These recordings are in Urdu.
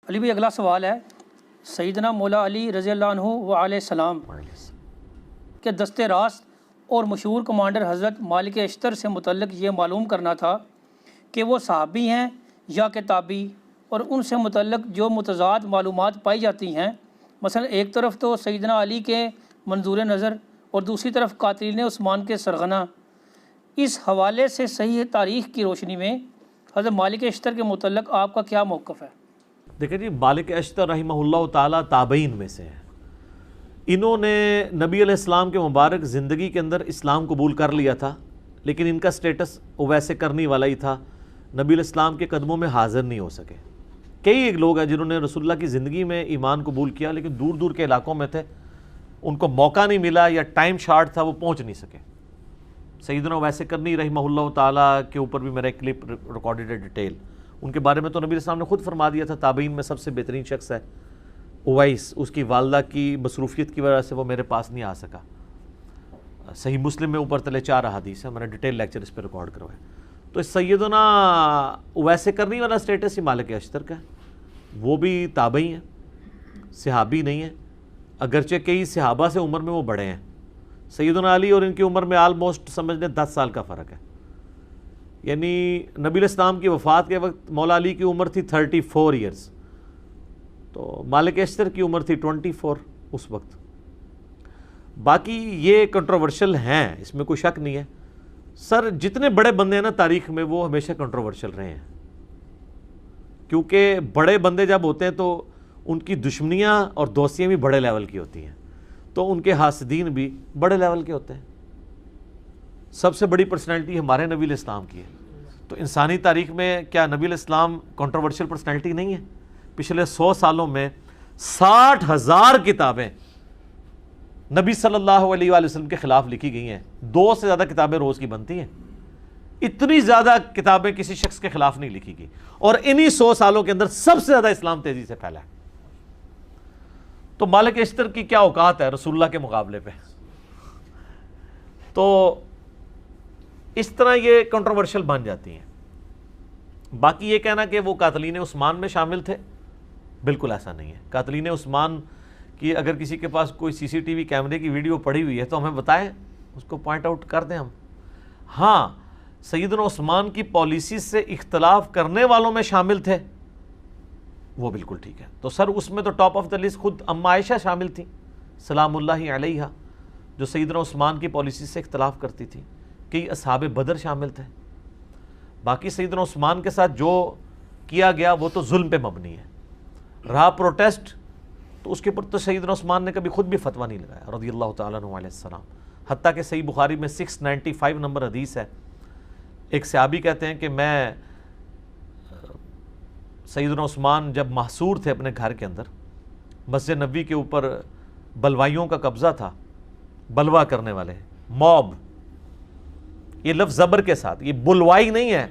علی بھائی اگلا سوال ہے، سیدنا مولا علی رضی اللہ عنہ و علیہ السلام کے دست راست اور مشہور کمانڈر حضرت مالک اشتر سے متعلق یہ معلوم کرنا تھا کہ وہ صحابی ہیں یا کتابی، اور ان سے متعلق جو متضاد معلومات پائی جاتی ہیں، مثلا ایک طرف تو سیدنا علی کے منظور نظر اور دوسری طرف قاتلین عثمان کے سرغنہ، اس حوالے سے صحیح تاریخ کی روشنی میں حضرت مالک اشتر کے متعلق آپ کا کیا موقف ہے؟ دیکھیں جی، مالک اشتر رحمہ اللہ تعالیٰ تابعین میں سے ہیں۔ انہوں نے نبی علیہ السلام کے مبارک زندگی کے اندر اسلام قبول کر لیا تھا، لیکن ان کا سٹیٹس ویسے کرنے والا ہی تھا، نبی علیہ السلام کے قدموں میں حاضر نہیں ہو سکے۔ کئی ایک لوگ ہیں جنہوں نے رسول اللہ کی زندگی میں ایمان قبول کیا، لیکن دور دور کے علاقوں میں تھے، ان کو موقع نہیں ملا یا ٹائم شارٹ تھا، وہ پہنچ نہیں سکے۔ سیدنا ویسے کرنی رحمہ اللہ تعالیٰ کے اوپر بھی میرا ایک کلپ ریکارڈڈ ہے ڈیٹیل، ان کے بارے میں تو نبی علیہ السلام نے خود فرما دیا تھا تابعین میں سب سے بہترین شخص ہے اویس، اس کی والدہ کی مصروفیت کی وجہ سے وہ میرے پاس نہیں آ سکا۔ صحیح مسلم میں اوپر تلے 4 احادیث ہیں، میں نے ڈیٹیل لیکچر اس پہ ریکارڈ کروایا۔ تو سیدنا اویس کرنی والا سٹیٹس ہی مالک اشتر کا ہے، وہ بھی تابعی ہیں، صحابی نہیں ہیں، اگرچہ کئی صحابہ سے عمر میں وہ بڑے ہیں۔ سیدنا علی اور ان کی عمر میں آلموسٹ سمجھ لیں 10 سال کا فرق ہے، یعنی نبی علیہ السلام کی وفات کے وقت مولا علی کی عمر تھی 34 ایئرز، تو مالک اشتر کی عمر تھی 24 اس وقت۔ باقی یہ کنٹروورشل ہیں، اس میں کوئی شک نہیں ہے۔ سر جتنے بڑے بندے ہیں نا تاریخ میں، وہ ہمیشہ کنٹروورشل رہے ہیں، کیونکہ بڑے بندے جب ہوتے ہیں تو ان کی دشمنیاں اور دوستیاں بھی بڑے لیول کی ہوتی ہیں، تو ان کے حاسدین بھی بڑے لیول کے ہوتے ہیں۔ سب سے بڑی پرسنالٹی ہمارے نبی علیہ السلام کی ہے، تو انسانی تاریخ میں کیا نبی علیہ السلام کنٹروورشل پرسنالٹی نہیں ہے؟ پچھلے 100 سالوں میں 60,000 کتابیں نبی صلی اللہ علیہ وآلہ وسلم کے خلاف لکھی گئی ہیں، 2 سے زیادہ کتابیں روز کی بنتی ہیں، اتنی زیادہ کتابیں کسی شخص کے خلاف نہیں لکھی گئی، اور انہی 100 سالوں کے اندر سب سے زیادہ اسلام تیزی سے پھیلا ہے۔ تو مالک اشتر کی کیا اوقات ہے رسول اللہ کے مقابلے پہ؟ تو اس طرح یہ کنٹروورشل بن جاتی ہیں۔ باقی یہ کہنا کہ وہ قاتلین عثمان میں شامل تھے، بالکل ایسا نہیں ہے۔ قاتلین عثمان کی اگر کسی کے پاس کوئی سی سی ٹی وی کیمرے کی ویڈیو پڑی ہوئی ہے تو ہمیں بتائیں، اس کو پوائنٹ آؤٹ کر دیں ہم۔ ہاں، سیدنا عثمان کی پالیسی سے اختلاف کرنے والوں میں شامل تھے، وہ بالکل ٹھیک ہے۔ تو سر اس میں تو ٹاپ آف دا لسٹ خود اما عائشہ شامل تھیں سلام اللہ علیہا، جو سیدنا عثمان کی پالیسی سے اختلاف کرتی تھی۔ کئی اصحاب بدر شامل تھے۔ باقی سیدنا عثمان کے ساتھ جو کیا گیا وہ تو ظلم پہ مبنی ہے۔ رہا پروٹیسٹ، تو اس کے اوپر تو سیدنا عثمان نے کبھی خود بھی فتویٰ نہیں لگایا رضی اللہ تعالیٰ عنہ علیہ السلام۔ حتیٰ کہ صحیح بخاری میں 695 نمبر حدیث ہے، ایک صحابی کہتے ہیں کہ میں سیدنا عثمان جب محصور تھے اپنے گھر کے اندر، مسجد نبوی کے اوپر بلوائیوں کا قبضہ تھا، بلوا کرنے والے، موب، یہ لفظ زبر کے ساتھ، یہ بلوائی نہیں ہے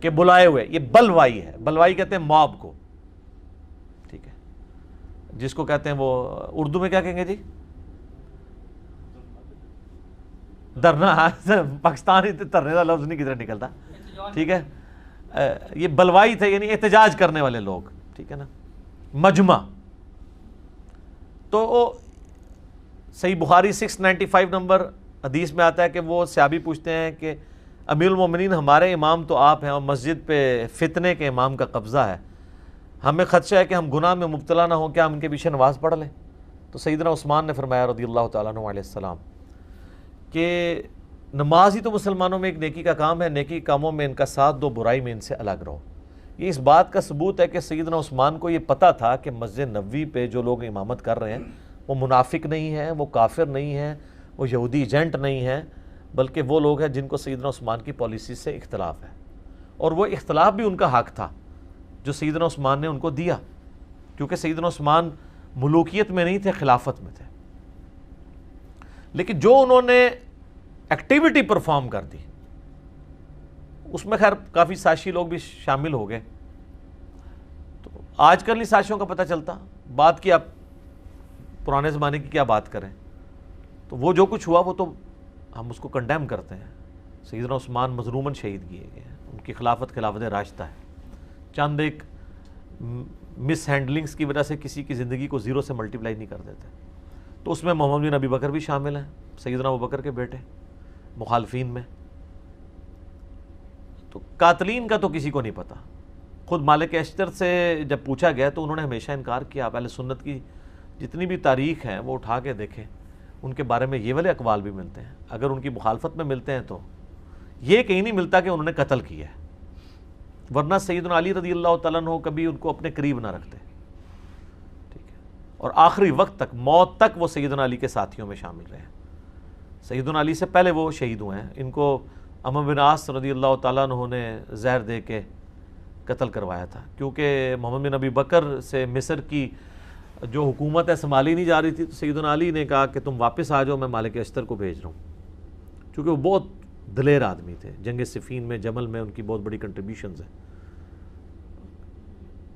کہ بلائے ہوئے، یہ بلوائی ہے۔ بلوائی کہتے ہیں موب کو، ٹھیک ہے، جس کو کہتے ہیں وہ اردو میں کیا کہیں گے جی؟ درنا، پاکستانی ترنے کا لفظ نہیں کدھر نکلتا، ٹھیک ہے، یہ بلوائی تھے، یعنی احتجاج کرنے والے لوگ، ٹھیک ہے نا، مجمع۔ تو صحیح بخاری 695 نمبر حدیث میں آتا ہے کہ وہ صحابی پوچھتے ہیں کہ امیر المومنین ہمارے امام تو آپ ہیں، اور مسجد پہ فتنے کے امام کا قبضہ ہے، ہمیں خدشہ ہے کہ ہم گناہ میں مبتلا نہ ہوں، کیا ہم ان کے پیچھے نماز پڑھ لیں؟ تو سیدنا عثمان نے فرمایا رضی اللہ تعالیٰ عنہ علیہ السلام کہ نماز ہی تو مسلمانوں میں ایک نیکی کا کام ہے، نیکی کاموں میں ان کا ساتھ دو، برائی میں ان سے الگ رہو۔ یہ اس بات کا ثبوت ہے کہ سیدنا عثمان کو یہ پتہ تھا کہ مسجد نبوی پہ جو لوگ امامت کر رہے ہیں وہ منافق نہیں ہیں، وہ کافر نہیں ہیں، وہ یہودی ایجنٹ نہیں ہیں، بلکہ وہ لوگ ہیں جن کو سیدنا عثمان کی پالیسی سے اختلاف ہے، اور وہ اختلاف بھی ان کا حق تھا جو سیدنا عثمان نے ان کو دیا، کیونکہ سیدنا عثمان ملوکیت میں نہیں تھے، خلافت میں تھے۔ لیکن جو انہوں نے ایکٹیویٹی پرفارم کر دی، اس میں خیر کافی سازشی لوگ بھی شامل ہو گئے۔ تو آج کل نہیں سازشوں کا پتہ چلتا، بات کی آپ پرانے زمانے کی کیا بات کریں، تو وہ جو کچھ ہوا وہ تو ہم اس کو کنڈیم کرتے ہیں۔ سیدنا عثمان مظلوماً شہید کیے گئے ہیں، ان کی خلافت راشدہ ہے۔ چند ایک مس ہینڈلنگس کی وجہ سے کسی کی زندگی کو زیرو سے ملٹیپلائی نہیں کر دیتے. تو اس میں محمد بن ابی بکر بھی شامل ہیں, سیدنا ابو بکر کے بیٹے, مخالفین میں. تو قاتلین کا تو کسی کو نہیں پتا. خود مالک اشتر سے جب پوچھا گیا تو انہوں نے ہمیشہ انکار کیا. آپ اہل سنت کی جتنی بھی تاریخ ہیں وہ اٹھا کے دیکھیں, ان کے بارے میں یہ والے اقوال بھی ملتے ہیں. اگر ان کی مخالفت میں ملتے ہیں تو یہ کہیں نہیں ملتا کہ انہوں نے قتل کیا ہے, ورنہ سیدنا علی رضی اللہ تعالیٰ عنہ کبھی ان کو اپنے قریب نہ رکھتے. ٹھیک ہے, اور آخری وقت تک, موت تک وہ سیدنا علی کے ساتھیوں میں شامل رہے. سیدنا علی سے پہلے وہ شہید ہوئے ہیں. ان کو عمرو بن عاص رضی اللہ تعالیٰ عنہ نے زہر دے کے قتل کروایا تھا, کیونکہ محمد بن ابی بکر سے مصر کی جو حکومت ہے سنبھالی نہیں جا رہی تھی. تو سیدنا علی نے کہا کہ تم واپس آ جاؤ, میں مالک اشتر کو بھیج رہا ہوں, کیونکہ وہ بہت دلیر آدمی تھے. جنگ صفین میں, جمل میں ان کی بہت بڑی کنٹریبیوشنز ہیں.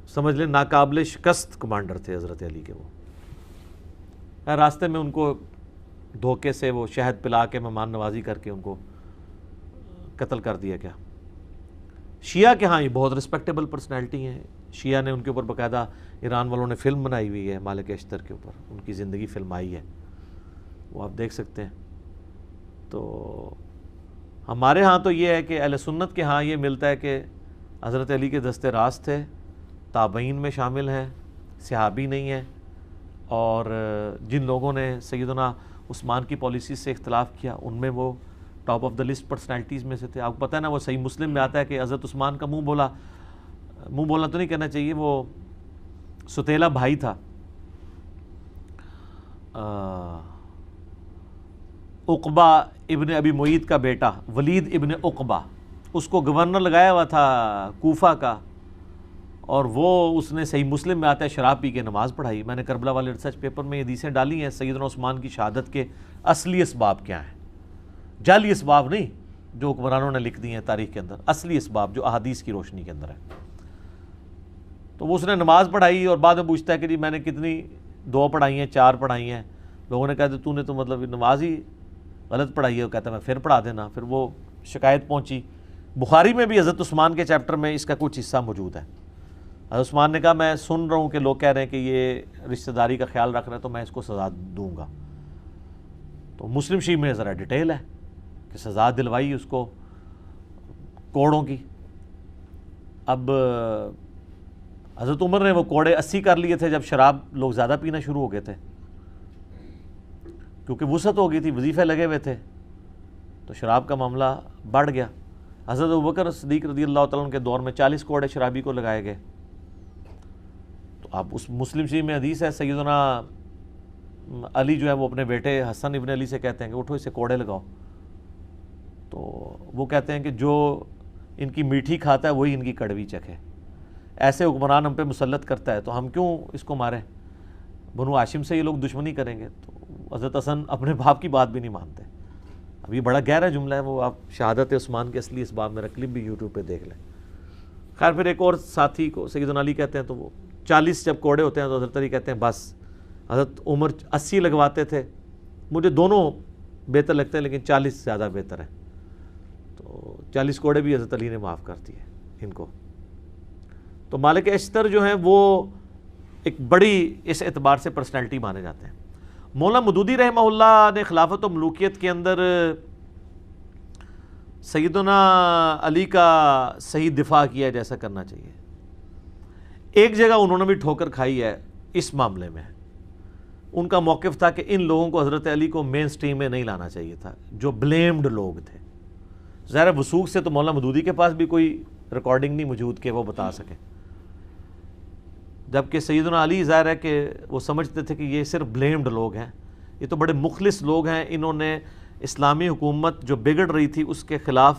سمجھ لیں ناقابل شکست کمانڈر تھے حضرت علی کے. وہ راستے میں ان کو دھوکے سے وہ شہد پلا کے مہمان نوازی کر کے ان کو قتل کر دیا گیا. شیعہ کے ہاں یہ بہت رسپیکٹیبل پرسنالٹی ہیں. شیعہ نے ان کے اوپر باقاعدہ, ایران والوں نے فلم بنائی ہوئی ہے مالک اشتر کے اوپر, ان کی زندگی فلم آئی ہے, وہ آپ دیکھ سکتے ہیں. تو ہمارے ہاں تو یہ ہے کہ اہل سنت کے ہاں یہ ملتا ہے کہ حضرت علی کے دستے راست تھے, تابعین میں شامل ہیں, صحابی نہیں ہیں. اور جن لوگوں نے سیدنا عثمان کی پالیسی سے اختلاف کیا ان میں وہ top of the list personalities میں سے تھے. آپ کو پتہ ہے نا, وہ صحیح مسلم میں آتا ہے کہ حضرت عثمان کا منہ بولا تو نہیں کہنا چاہیے, وہ ستیلا بھائی تھا عقبہ ابن ابی معیط کا بیٹا ولید ابن عقبہ, اس کو گورنر لگایا ہوا تھا کوفہ کا, اور وہ اس نے صحیح مسلم میں آتا ہے شراب پی کے نماز پڑھائی. میں نے کربلا والے ریسرچ پیپر میں یہ حدیثیں ڈالی ہیں. سیدنا عثمان کی شہادت کے اصلی اسباب کیا ہیں, جعلی اسباب نہیں جو حکمرانوں نے لکھ دی ہیں تاریخ کے اندر, اصلی اسباب جو احادیث کی روشنی کے اندر ہے. تو وہ اس نے نماز پڑھائی اور بعد میں پوچھتا ہے کہ جی میں نے کتنی 2 پڑھائی ہیں 4 پڑھائی ہیں. لوگوں نے کہا کہ تو نے تو مطلب نماز ہی غلط پڑھائی ہے. وہ کہتا ہے میں پھر پڑھا دینا. پھر وہ شکایت پہنچی. بخاری میں بھی حضرت عثمان کے چیپٹر میں اس کا کچھ حصہ موجود ہے. حضرت عثمان نے کہا میں سن رہا ہوں کہ لوگ کہہ رہے ہیں کہ یہ رشتہ داری کا خیال رکھ رہا ہے تو میں اس کو سزا دوں گا. تو مسلم شریف میں ذرا ڈیٹیل ہے کہ سزا دلوائی اس کو کوڑوں کی. اب حضرت عمر نے وہ کوڑے 80 کر لیے تھے جب شراب لوگ زیادہ پینا شروع ہو گئے تھے, کیونکہ وسعت ہو گئی تھی, وظیفے لگے ہوئے تھے, تو شراب کا معاملہ بڑھ گیا. حضرت ابوبکر صدیق رضی اللہ تعالیٰ عنہ کے دور میں 40 کوڑے شرابی کو لگائے گئے. تو اب اس مسلم شریف میں حدیث ہے, سیدنا علی جو ہے وہ اپنے بیٹے حسن ابن علی سے کہتے ہیں کہ اٹھو اسے کوڑے لگاؤ. تو وہ کہتے ہیں کہ جو ان کی میٹھی کھاتا ہے وہی ان کی کڑوی چکھے. ایسے حکمران ہم پہ مسلط کرتا ہے تو ہم کیوں اس کو ماریں, بنو ہاشم سے یہ لوگ دشمنی کریں گے. تو حضرت حسن اپنے باپ کی بات بھی نہیں مانتے. اب یہ بڑا گہرا جملہ ہے, وہ آپ شہادت عثمان کے اصلی اسباب میں کلپ بھی یوٹیوب پہ دیکھ لیں. خیر پھر ایک اور ساتھی کو سیدنا علی کہتے ہیں, تو وہ 40 جب کوڑے ہوتے ہیں تو حضرت علی کہتے ہیں بس. حضرت عمر 80 لگواتے تھے, مجھے دونوں بہتر لگتے ہیں لیکن 40 زیادہ بہتر ہے. تو 40 کوڑے بھی حضرت علی نے معاف کر دیے ان کو. تو مالک اشتر جو ہیں وہ ایک بڑی اس اعتبار سے پرسنالٹی مانے جاتے ہیں. مولانا مودودی رحمہ اللہ نے خلافت و ملوکیت کے اندر سیدنا علی کا صحیح دفاع کیا جیسا کرنا چاہیے. ایک جگہ انہوں نے بھی ٹھوکر کھائی ہے اس معاملے میں. ان کا موقف تھا کہ ان لوگوں کو حضرت علی کو مین سٹریم میں نہیں لانا چاہیے تھا, جو بلیمڈ لوگ تھے. ظاہر وثوق سے تو مولانا مودودی کے پاس بھی کوئی ریکارڈنگ نہیں موجود کہ وہ بتا سکے, جبکہ سیدنا علی ظاہر ہے کہ وہ سمجھتے تھے کہ یہ صرف بلیمڈ لوگ ہیں, یہ تو بڑے مخلص لوگ ہیں. انہوں نے اسلامی حکومت جو بگڑ رہی تھی اس کے خلاف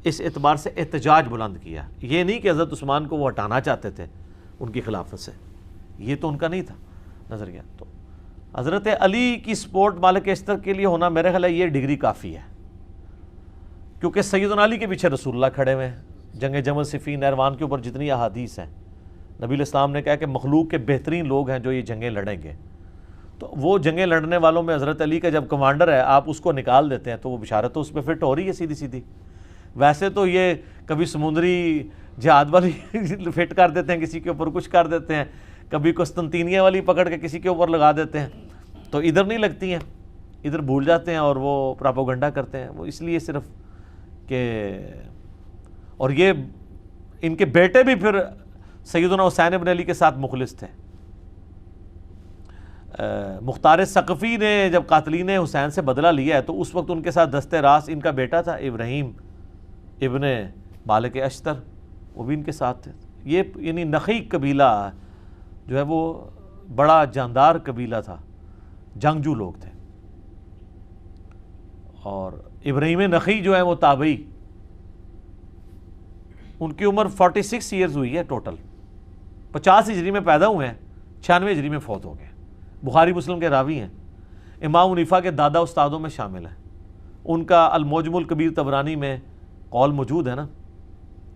اس اعتبار سے احتجاج بلند کیا. یہ نہیں کہ حضرت عثمان کو وہ ہٹانا چاہتے تھے ان کی خلافت سے, یہ تو ان کا نہیں تھا نظریہ. تو حضرت علی کی سپورٹ مالک اشتر کے لیے ہونا میرے خیال ہے یہ ڈگری کافی ہے, کیونکہ سیدنا علی کے پیچھے رسول اللہ کھڑے ہوئے ہیں. جنگ جمل صفین نہروان کے اوپر جتنی احادیث ہیں, نبی علیہ السلام نے کہا کہ مخلوق کے بہترین لوگ ہیں جو یہ جنگیں لڑیں گے. تو وہ جنگیں لڑنے والوں میں حضرت علی کا جب کمانڈر ہے آپ اس کو نکال دیتے ہیں تو وہ بشارت تو اس پہ فٹ ہو رہی ہے سیدھی سیدھی. ویسے تو یہ کبھی سمندری جہاد والی فٹ کر دیتے ہیں کسی کے اوپر، کچھ کر دیتے ہیں، کبھی قسطنطینیہ والی پکڑ کے کسی کے اوپر لگا دیتے ہیں، تو ادھر نہیں لگتی ہیں، ادھر بھول جاتے ہیں اور وہ پراپوگنڈا کرتے ہیں، وہ اس لیے صرف کہ، اور یہ ان کے بیٹے بھی پھر سیدنا حسین ابن علی کے ساتھ مخلص تھے۔ مختار ثقفی نے جب قاتلین حسین سے بدلہ لیا ہے تو اس وقت ان کے ساتھ دست راست ان کا بیٹا تھا ابراہیم ابن مالک اشتر، وہ بھی ان کے ساتھ تھے۔ یہ یعنی نخی قبیلہ جو ہے وہ بڑا جاندار قبیلہ تھا، جنگجو لوگ تھے۔ اور ابراہیم نخی جو ہے وہ تابعی، ان کی عمر 46 ایئرز ہوئی ہے ٹوٹل، 50 ہجری میں پیدا ہوئے ہیں، 96 ہجری میں فوت ہو گئے، بخاری مسلم کے راوی ہیں، امام حنیفہ کے دادا استادوں میں شامل ہیں۔ ان کا المعجم الکبیر طبرانی میں قول موجود ہے نا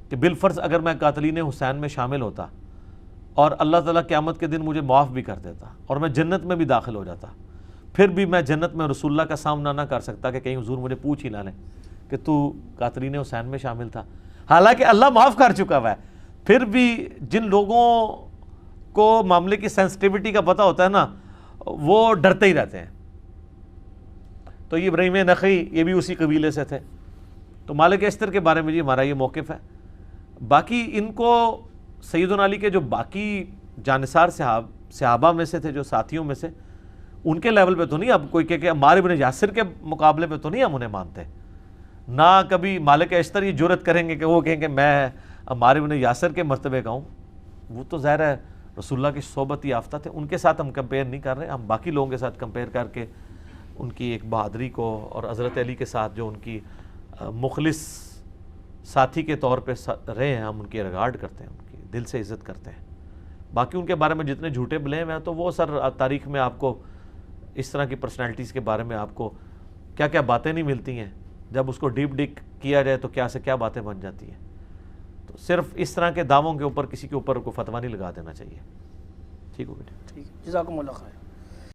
کہ بالفرض اگر میں قاتلین حسین میں شامل ہوتا اور اللہ تعالیٰ قیامت کے دن مجھے معاف بھی کر دیتا اور میں جنت میں بھی داخل ہو جاتا، پھر بھی میں جنت میں رسول اللہ کا سامنا نہ کر سکتا کہ کہیں حضور مجھے پوچھ ہی نہ لیں کہ تو قاتلین حسین میں شامل تھا، حالانکہ اللہ معاف کر چکا ہوا ہے۔ پھر بھی جن لوگوں کو معاملے کی سینسٹیوٹی کا پتہ ہوتا ہے نا، وہ ڈرتے ہی رہتے ہیں۔ تو یہ ابراہیم نخعی یہ بھی اسی قبیلے سے تھے۔ تو مالک اشتر کے بارے میں جی ہمارا یہ موقف ہے۔ باقی ان کو سیدنا علی کے جو باقی جانثار صحابہ میں سے تھے، جو ساتھیوں میں سے، ان کے لیول پہ تو نہیں اب کوئی کہ عمار ابن یاسر کے مقابلے پہ تو نہیں ہم انہیں مانتے، نہ کبھی مالک اشتر یہ جرأت کریں گے کہ وہ کہیں کہ میں عمار ابن یاسر کے مرتبے کا ہوں۔ وہ تو ظاہر ہے رسول اللہ کی صحبت یافتہ تھے، ان کے ساتھ ہم کمپیئر نہیں کر رہے، ہم باقی لوگوں کے ساتھ کمپیئر کر کے ان کی ایک بہادری کو اور حضرت علی کے ساتھ جو ان کی مخلص ساتھی کے طور پہ رہے ہیں، ہم ان کی ریگارڈ کرتے ہیں، ان کی دل سے عزت کرتے ہیں۔ باقی ان کے بارے میں جتنے جھوٹے بلیم ہیں تو وہ سر تاریخ میں آپ کو اس طرح کی پرسنالٹیز کے بارے میں آپ کو کیا کیا باتیں نہیں ملتی ہیں، جب اس کو ڈیپ ڈک کیا جائے تو کیا سے کیا باتیں بن جاتی ہیں۔ تو صرف اس طرح کے دعووں کے اوپر کسی کے اوپر کوئی فتویٰ نہیں لگا دینا چاہیے۔ ٹھیک ہو بیٹے؟ ٹھیک، جزاکم اللہ خیر۔